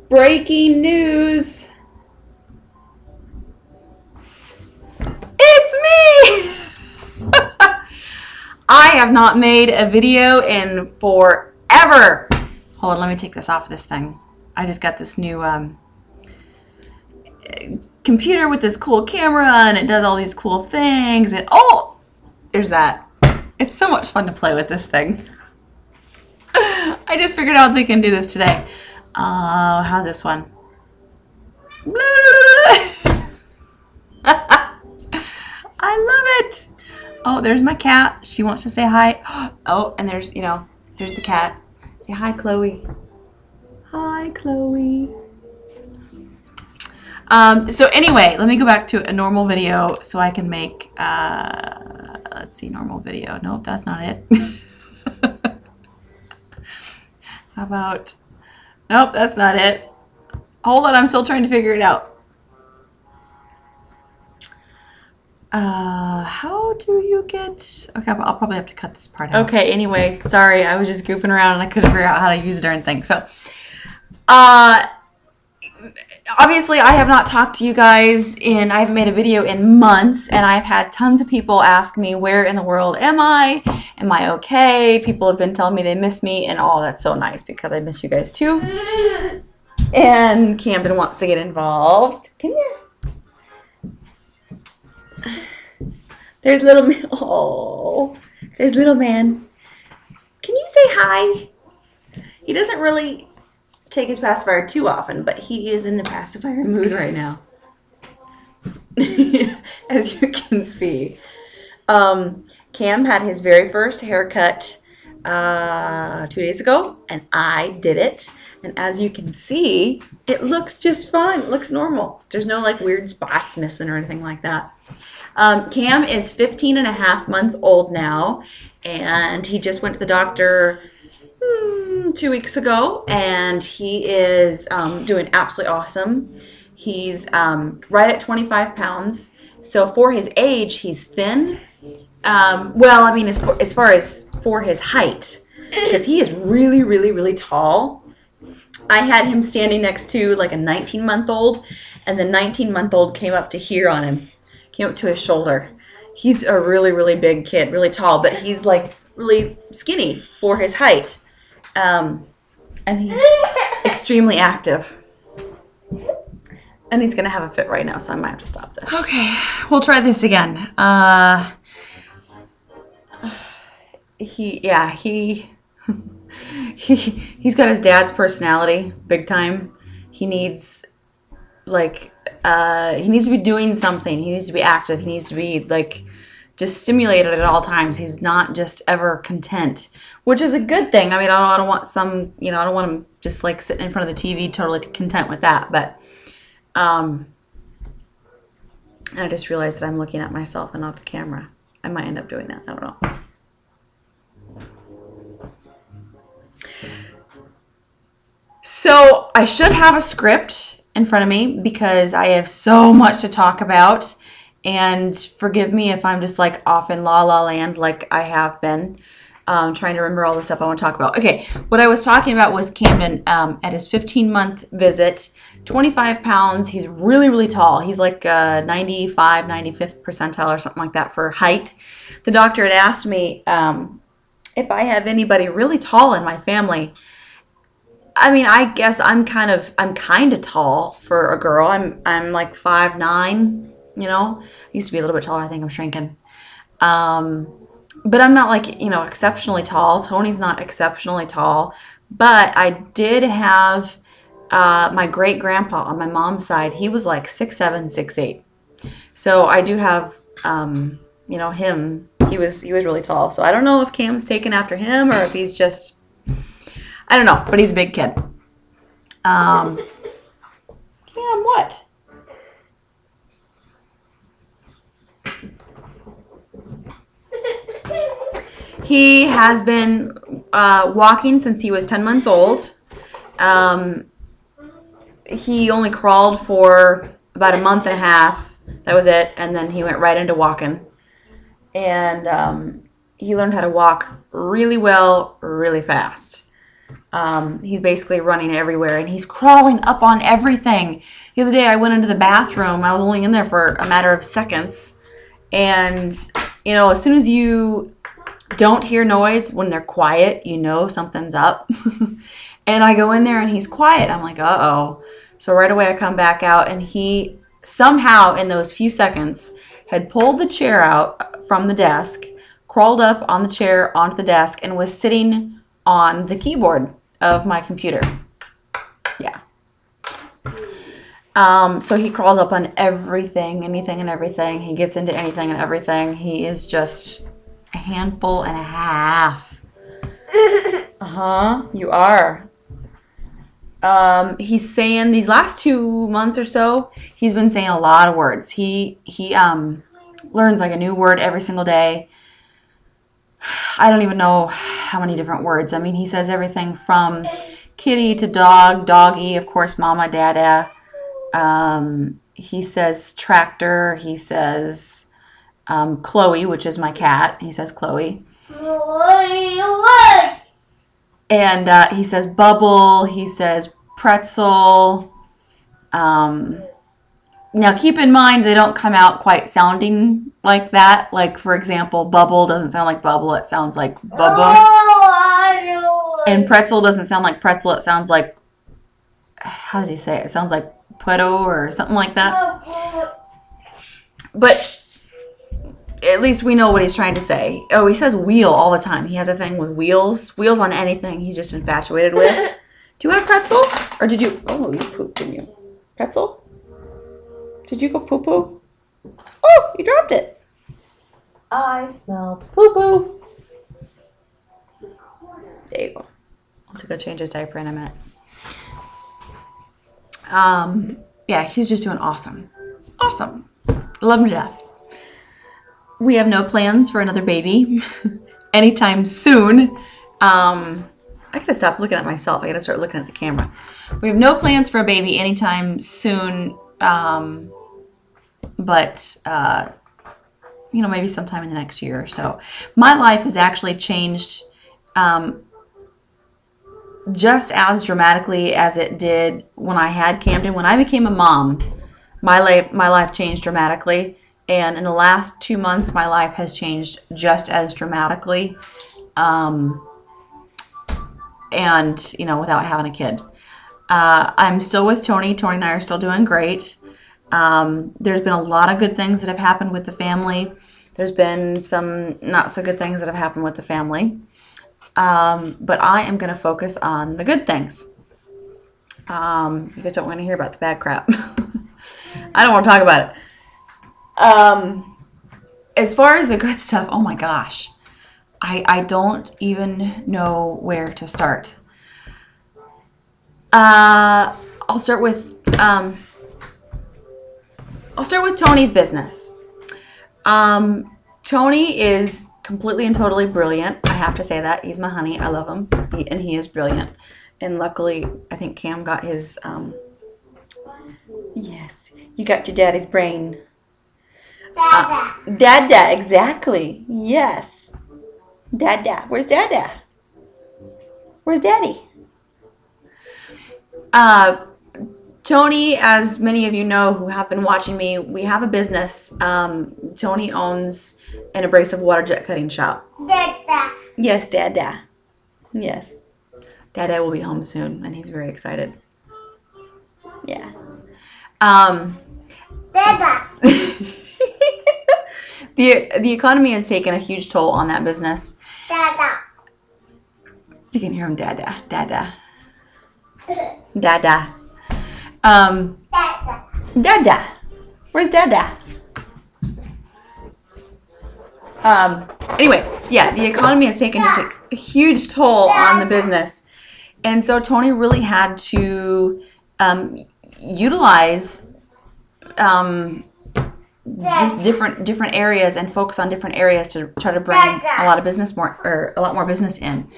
Breaking news. It's me! I have not made a video in forever. Hold on, let me take this off this thing. I just got this new computer with this cool camera, and it does all these cool things. And oh, there's that. It's so much fun to play with this thing. I just figured out they can do this today. How's this one? I love it. Oh, there's my cat. She wants to say hi. Oh, and there's, you know, there's the cat. Say hi, Chloe. Hi, Chloe. So anyway, let me go back to a normal video so I can make, let's see, normal video. Nope, that's not it. How about, nope, that's not it. Hold on, I'm still trying to figure it out. How do you get, okay, I'll probably have to cut this part out. Okay, anyway, sorry, I was just goofing around and I couldn't figure out how to use darn thing. So, obviously I have not talked to you guys I haven't made a video in months, and I've had tons of people ask me, where in the world am I? Am I okay? People have been telling me they miss me, and oh, that's so nice because I miss you guys too. And Camden wants to get involved. Come here. There's little man. Oh, there's little man. Can you say hi? He doesn't really take his pacifier too often, but he is in the pacifier mood right now. As you can see. Cam had his very first haircut 2 days ago, and I did it. And as you can see, it looks just fine. It looks normal. There's no like weird spots missing or anything like that. Cam is 15 and a half months old now, and he just went to the doctor 2 weeks ago, and he is doing absolutely awesome. He's right at 25 pounds. So for his age, he's thin. Well, I mean, as far as for his height, because he is really, really, really tall. I had him standing next to like a 19-month-old, and the 19-month-old came up to here on him. Came up to his shoulder. He's a really, really big kid, really tall, but he's like really skinny for his height. And he's extremely active. And he's gonna have a fit right now, so I might have to stop this. Okay, we'll try this again. He's got his dad's personality, big time. He needs like he needs to be doing something. He needs to be active. He needs to be like just stimulated at all times. He's not just ever content, which is a good thing. I mean, I don't want some, you know, I don't want him just like sitting in front of the TV totally content with that. But and I just realized that I'm looking at myself and not the camera. I might end up doing that. I don't know. So I should have a script in front of me because I have so much to talk about, and forgive me if I'm just like off in la la land like I have been trying to remember all the stuff I want to talk about. Okay, what I was talking about was Camden at his 15-month visit, 25 pounds. He's really, really tall. He's like 95, 95th percentile or something like that for height. The doctor had asked me if I have anybody really tall in my family. I mean, I guess I'm kind of tall for a girl. I'm like 5'9", you know. I used to be a little bit taller. I think I'm shrinking. But I'm not like, you know, exceptionally tall. Tony's not exceptionally tall. But I did have my great grandpa on my mom's side. He was like 6'7", 6'8". So I do have you know, him. He was really tall. So I don't know if Cam's taken after him or if he's just, I don't know, but he's a big kid. Cam, what? He has been walking since he was 10 months old. He only crawled for about a month and a half. That was it. And then he went right into walking. And he learned how to walk really well, really fast. He's basically running everywhere, and he's crawling up on everything. The other day I went into the bathroom. I was only in there for a matter of seconds. And, you know, as soon as you don't hear noise, when they're quiet, you know something's up. And I go in there and he's quiet. I'm like, uh-oh. So right away I come back out, and he somehow in those few seconds had pulled the chair out from the desk, crawled up on the chair onto the desk, and was sitting on the keyboard of my computer. Yeah. So he crawls up on everything, anything and everything. He gets into anything and everything. He is just a handful and a half. You are. He's saying these last 2 months or so, he's been saying a lot of words. He learns like a new word every single day. I don't even know how many different words. I mean, he says everything from kitty to dog, doggy, of course, mama, dada. He says tractor. He says Chloe, which is my cat. He says Chloe. And he says bubble. He says pretzel. Now, keep in mind, they don't come out quite sounding like that. Like, for example, bubble doesn't sound like bubble. It sounds like bubba. And pretzel doesn't sound like pretzel. It sounds like, how does he say it? It sounds like puedo or something like that. But at least we know what he's trying to say. Oh, he says wheel all the time. He has a thing with wheels. Wheels on anything he's just infatuated with. Do you want a pretzel? Or did you? Oh, you pooped, didn't you? Pretzel? Did you go poo-poo? Oh, you dropped it. I smell poo-poo. There you go. I'll have to go change his diaper in a minute. Yeah, he's just doing awesome. Awesome. Love him to death. We have no plans for another baby anytime soon. I gotta stop looking at myself. I gotta start looking at the camera. We have no plans for a baby anytime soon. But you know, maybe sometime in the next year or so. My life has actually changed just as dramatically as it did when I had Camden. When I became a mom, my life changed dramatically. And in the last 2 months, my life has changed just as dramatically. And, you know, without having a kid. I'm still with Tony. Tony and I are still doing great. There's been a lot of good things that have happened with the family. There's been some not so good things that have happened with the family. But I am going to focus on the good things. You guys don't want to hear about the bad crap. I don't want to talk about it. As far as the good stuff, oh my gosh. I don't even know where to start. I'll start with Tony's business. Tony is completely and totally brilliant. I have to say that. He's my honey. I love him. And he is brilliant. And luckily, I think Cam got his, yes, you got your daddy's brain. Dada. Dada, exactly. Yes. Dada. Where's Dada? Where's Daddy? Tony, as many of you know who have been watching me, we have a business. Tony owns an abrasive water jet cutting shop. Dada. Yes, Dada. Yes. Dada will be home soon, and he's very excited. Yeah. Dada. The economy has taken a huge toll on that business. Dada. You can hear him, Dada. Dada. Dada. Dada. Dada. Where's Dada? Anyway, yeah, the economy has taken just a huge toll on the business. And so Tony really had to utilize just different areas and focus on different areas to try to bring a lot more business in.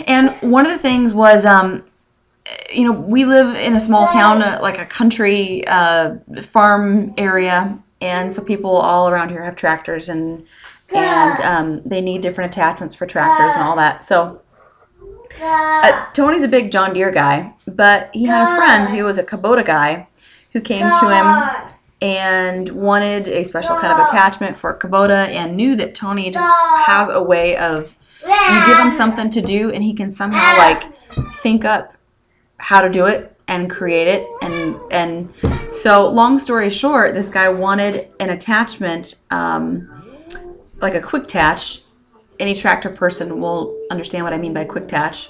And one of the things was, you know, we live in a small town, like a country farm area, and so people all around here have tractors, and they need different attachments for tractors and all that. So Tony's a big John Deere guy, but he had a friend who was a Kubota guy who came to him and wanted a special kind of attachment for Kubota and knew that Tony just has a way of, you give him something to do and he can somehow like think up how to do it and create it. And so long story short, this guy wanted an attachment, like a quick attach. Any tractor person will understand what I mean by quick attach.